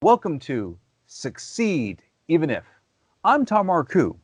Welcome to Succeed Even If. I'm Tom Marcoux.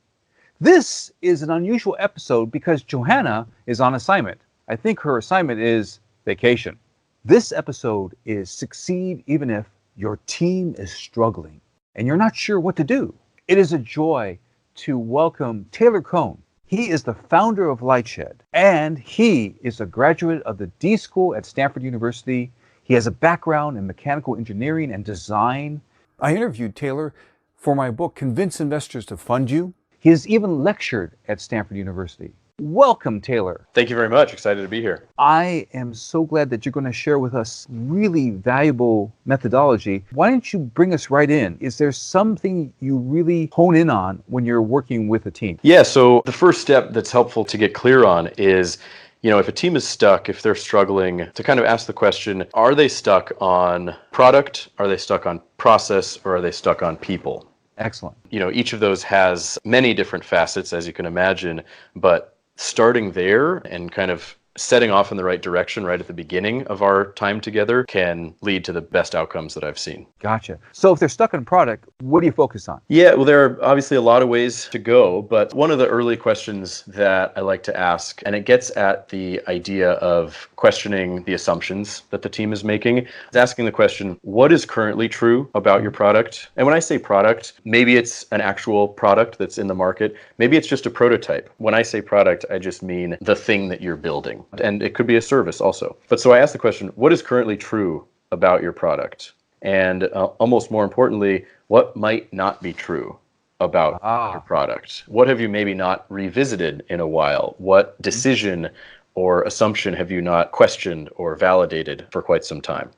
This is an unusual episode because Johanna is on assignment. I think her assignment is vacation. This episode is Succeed Even If your team is struggling and you're not sure what to do. It is a joy to welcome Taylor Cohn. He is the founder of Lightshed, and he is a graduate of the D School at Stanford University. He has a background in mechanical engineering and design. I interviewed Taylor for my book, Convince Investors to Fund You. He has even lectured at Stanford University. Welcome, Taylor. Thank you very much. Excited to be here. I am so glad that you're going to share with us really valuable methodology. Why don't you bring us right in? Is there something you really hone in on when you're working with a team? Yeah, so the first step that's helpful to get clear on is, if a team is stuck, if they're struggling, to kind of ask the question, are they stuck on product? Are they stuck on process? Or are they stuck on people? Excellent. Each of those has many different facets, as you can imagine, but starting there and kind of setting off in the right direction right at the beginning of our time together can lead to the best outcomes that I've seen. Gotcha. So if they're stuck on product, what do you focus on? Yeah, well, there are obviously a lot of ways to go, but one of the early questions that I like to ask, and it gets at the idea of questioning the assumptions that the team is making, is asking the question, what is currently true about your product? And when I say product, maybe it's an actual product that's in the market. Maybe it's just a prototype. When I say product, I just mean the thing that you're building. And it could be a service also. But so I ask the question, what is currently true about your product? And almost more importantly, what might not be true about your product? What have you maybe not revisited in a while? What decision or assumption have you not questioned or validated for quite some time?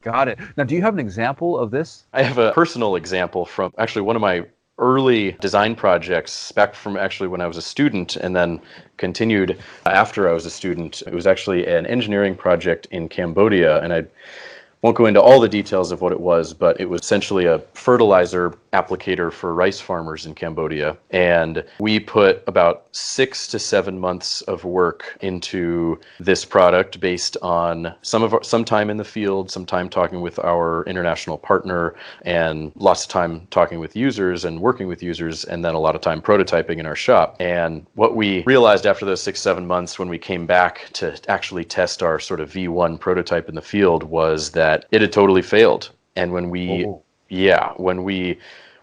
Got it. Now, do you have an example of this? I have a personal example from actually one of my early design projects back from actually when I was a student and then continued after I was a student. It was actually an engineering project in Cambodia, and I won't go into all the details of what it was, but it was essentially a fertilizer applicator for rice farmers in Cambodia. And we put about 6 to 7 months of work into this product based on some time in the field, some time talking with our international partner, and lots of time talking with users and working with users, and then a lot of time prototyping in our shop. And what we realized after those 6, 7 months when we came back to actually test our sort of V1 prototype in the field was that it had totally failed. And when we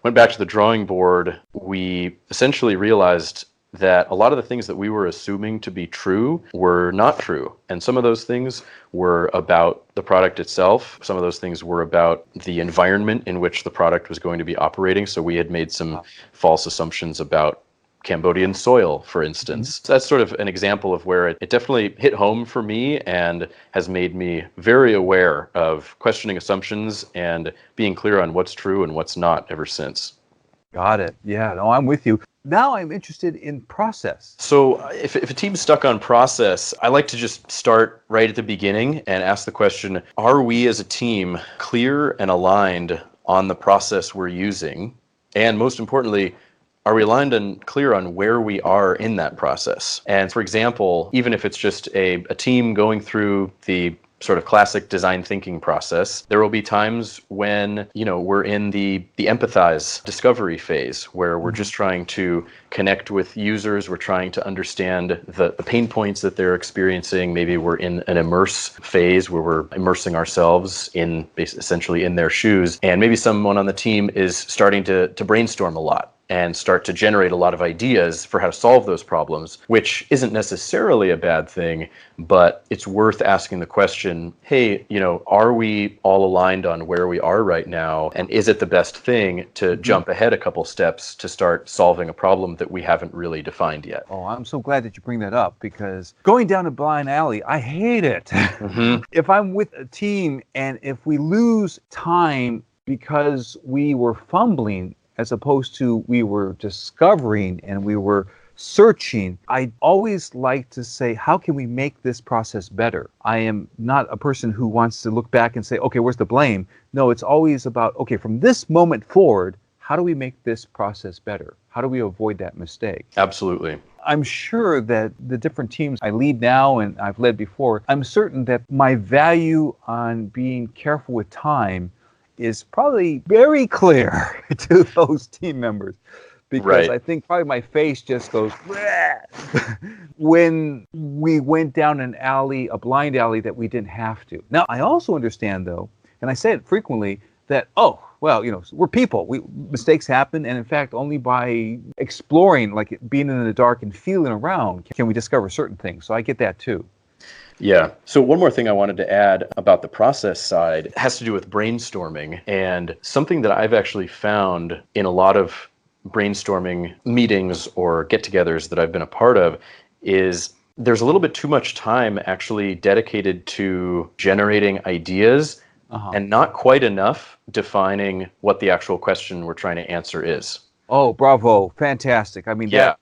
went back to the drawing board, we essentially realized that a lot of the things that we were assuming to be true were not true. And some of those things were about the product itself. Some of those things were about the environment in which the product was going to be operating. So we had made some false assumptions about Cambodian soil, for instance. So that's sort of an example of where it definitely hit home for me and has made me very aware of questioning assumptions and being clear on what's true and what's not ever since. Got it. Yeah, no, I'm with you. Now I'm interested in process. So if a team's stuck on process, I like to just start right at the beginning and ask the question, are we as a team clear and aligned on the process we're using? And most importantly, are we aligned and clear on where we are in that process? And for example, even if it's just a team going through the sort of classic design thinking process, there will be times when, we're in the empathize discovery phase where we're just trying to connect with users. We're trying to understand the pain points that they're experiencing. Maybe we're in an immerse phase where we're immersing ourselves essentially in their shoes. And maybe someone on the team is starting to brainstorm a lot and start to generate a lot of ideas for how to solve those problems, which isn't necessarily a bad thing, but it's worth asking the question, hey, are we all aligned on where we are right now? And is it the best thing to jump ahead a couple steps to start solving a problem that we haven't really defined yet? Oh, I'm so glad that you bring that up, because going down a blind alley, I hate it. If I'm with a team and if we lose time because we were fumbling, as opposed to we were discovering and we were searching, I always like to say, how can we make this process better? I am not a person who wants to look back and say, okay, where's the blame? No, it's always about, okay, from this moment forward, how do we make this process better? How do we avoid that mistake? Absolutely. I'm sure that the different teams I lead now and I've led before, I'm certain that my value on being careful with time is probably very clear to those team members. Because Right. I think probably my face just goes when we went down an alley, a blind alley that we didn't have to. Now, I also understand, though, and I say it frequently, that, oh, well, we're people. Mistakes happen, and in fact, only by exploring, like being in the dark and feeling around, can we discover certain things. So I get that, too. Yeah. So one more thing I wanted to add about the process side has to do with brainstorming, and something that I've actually found in a lot of brainstorming meetings or get-togethers that I've been a part of is there's a little bit too much time actually dedicated to generating ideas and not quite enough defining what the actual question we're trying to answer is. Oh, bravo. Fantastic. I mean, Yeah.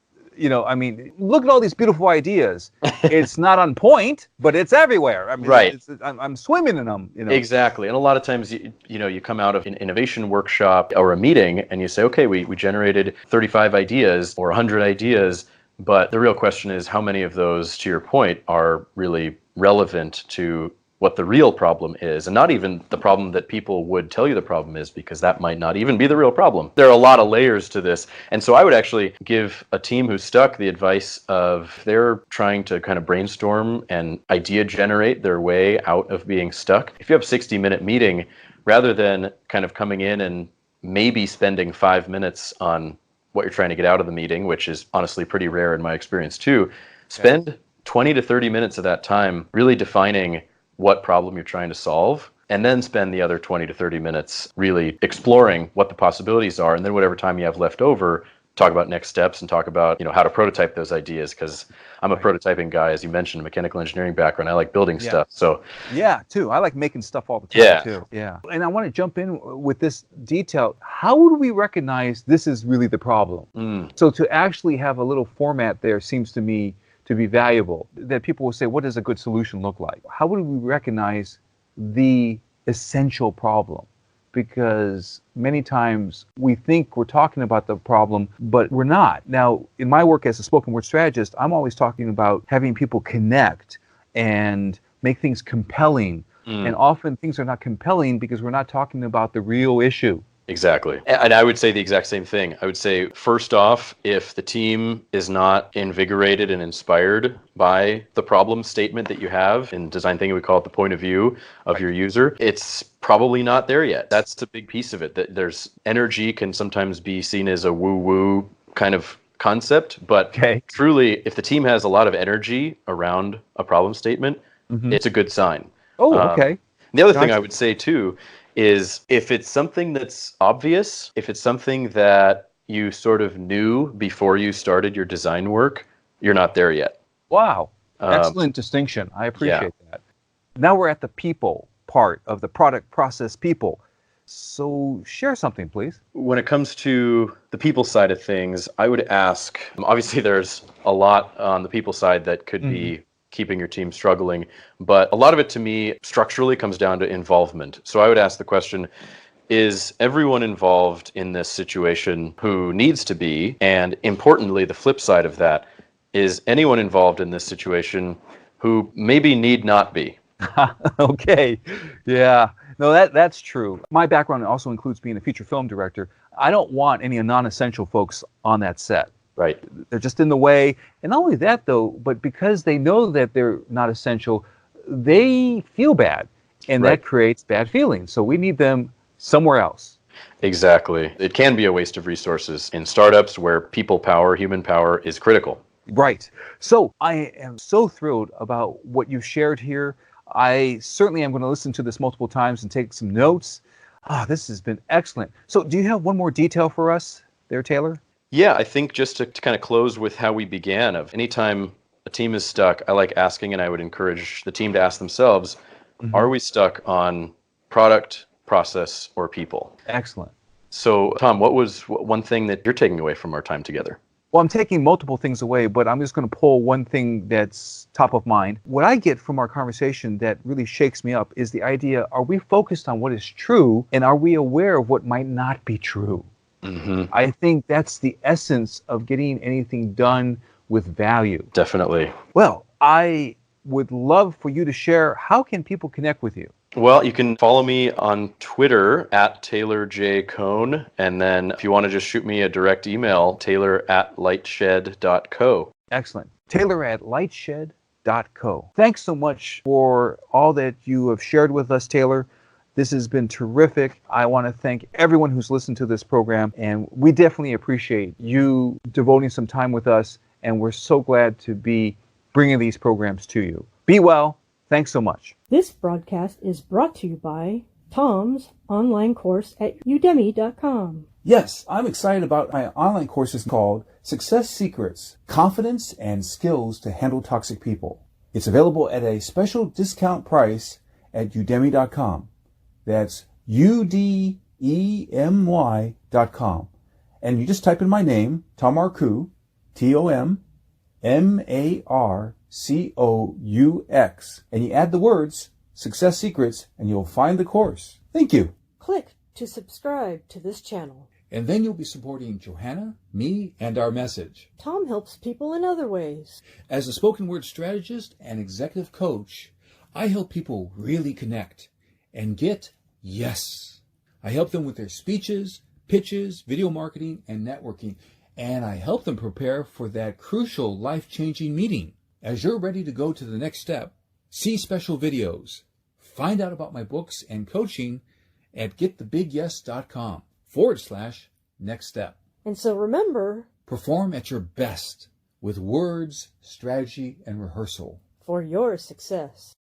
look at all these beautiful ideas. It's not on point, but it's everywhere. I mean, Right. I'm swimming in them, Exactly. And a lot of times, you come out of an innovation workshop or a meeting and you say, okay, we generated 35 ideas or 100 ideas, but the real question is how many of those, to your point, are really relevant to what the real problem is, and not even the problem that people would tell you the problem is, because that might not even be the real problem. There are a lot of layers to this. And so I would actually give a team who's stuck the advice of they're trying to kind of brainstorm and idea generate their way out of being stuck. If you have a 60-minute meeting, rather than kind of coming in and maybe spending 5 minutes on what you're trying to get out of the meeting, which is honestly pretty rare in my experience too, spend 20 to 30 minutes of that time really defining what problem you're trying to solve, and then spend the other 20 to 30 minutes really exploring what the possibilities are, and then whatever time you have left over, talk about next steps and talk about how to prototype those ideas, because I'm a prototyping guy, as you mentioned, a mechanical engineering background. I like building stuff. So yeah, too. I like making stuff all the time too. Yeah. And I want to jump in with this detail. How would we recognize this is really the problem? So to actually have a little format there seems to me to be valuable, that people will say, what does a good solution look like? How would we recognize the essential problem? Because many times we think we're talking about the problem, but we're not. Now, in my work as a spoken word strategist, I'm always talking about having people connect and make things compelling. And often things are not compelling because we're not talking about the real issue. Exactly. And I would say the exact same thing. I would say, first off, if the team is not invigorated and inspired by the problem statement that you have, in design thinking, we call it the point of view of your user, it's probably not there yet. That's the big piece of it. That there's energy can sometimes be seen as a woo-woo kind of concept, but truly, if the team has a lot of energy around a problem statement, it's a good sign. Oh, okay. The other thing I would say, too, is if it's something that's obvious, if it's something that you sort of knew before you started your design work, you're not there yet. Wow. Excellent distinction. I appreciate that. Now we're at the people part of the product process people. So share something, please. When it comes to the people side of things, I would ask, obviously there's a lot on the people side that could be keeping your team struggling. But a lot of it, to me, structurally comes down to involvement. So I would ask the question, is everyone involved in this situation who needs to be? And importantly, the flip side of that, is anyone involved in this situation who maybe need not be? Okay. Yeah. No, that's true. My background also includes being a feature film director. I don't want any non-essential folks on that set. Right. They're just in the way. And not only that, though, but because they know that they're not essential, they feel bad. And that creates bad feelings. So we need them somewhere else. Exactly. It can be a waste of resources in startups where people power, human power is critical. Right. So I am so thrilled about what you shared here. I certainly am going to listen to this multiple times and take some notes. This has been excellent. So do you have one more detail for us there, Taylor? Yeah, I think just to kind of close with how we began, of anytime a team is stuck, I like asking, and I would encourage the team to ask themselves, are we stuck on product, process, or people? Excellent. So, Tom, what was one thing that you're taking away from our time together? Well, I'm taking multiple things away, but I'm just going to pull one thing that's top of mind. What I get from our conversation that really shakes me up is the idea, are we focused on what is true, and are we aware of what might not be true? I think that's the essence of getting anything done with value. Definitely. Well, I would love for you to share, how can people connect with you? Well, you can follow me on Twitter at Taylor J. Cohn. And then if you want to just shoot me a direct email, taylor@lightshed.co. Excellent. Taylor@lightshed.co. Thanks so much for all that you have shared with us, Taylor. This has been terrific. I want to thank everyone who's listened to this program, and we definitely appreciate you devoting some time with us, and we're so glad to be bringing these programs to you. Be well. Thanks so much. This broadcast is brought to you by Tom's online course at udemy.com. Yes, I'm excited about my online courses called Success Secrets, Confidence and Skills to Handle Toxic People. It's available at a special discount price at udemy.com. That's udemy.com. And you just type in my name, Tom Marcoux, TOMMARCOUX, and you add the words Success Secrets, and you'll find the course. Thank you. Click to subscribe to this channel. And then you'll be supporting Johanna, me, and our message. Tom helps people in other ways. As a spoken word strategist and executive coach, I help people really connect and get yes. I help them with their speeches, pitches, video marketing, and networking. And I help them prepare for that crucial life-changing meeting. As you're ready to go to the next step, see special videos, find out about my books and coaching at getthebigyes.com/next step. And so remember, Perform at your best with words, strategy, and rehearsal. for your success.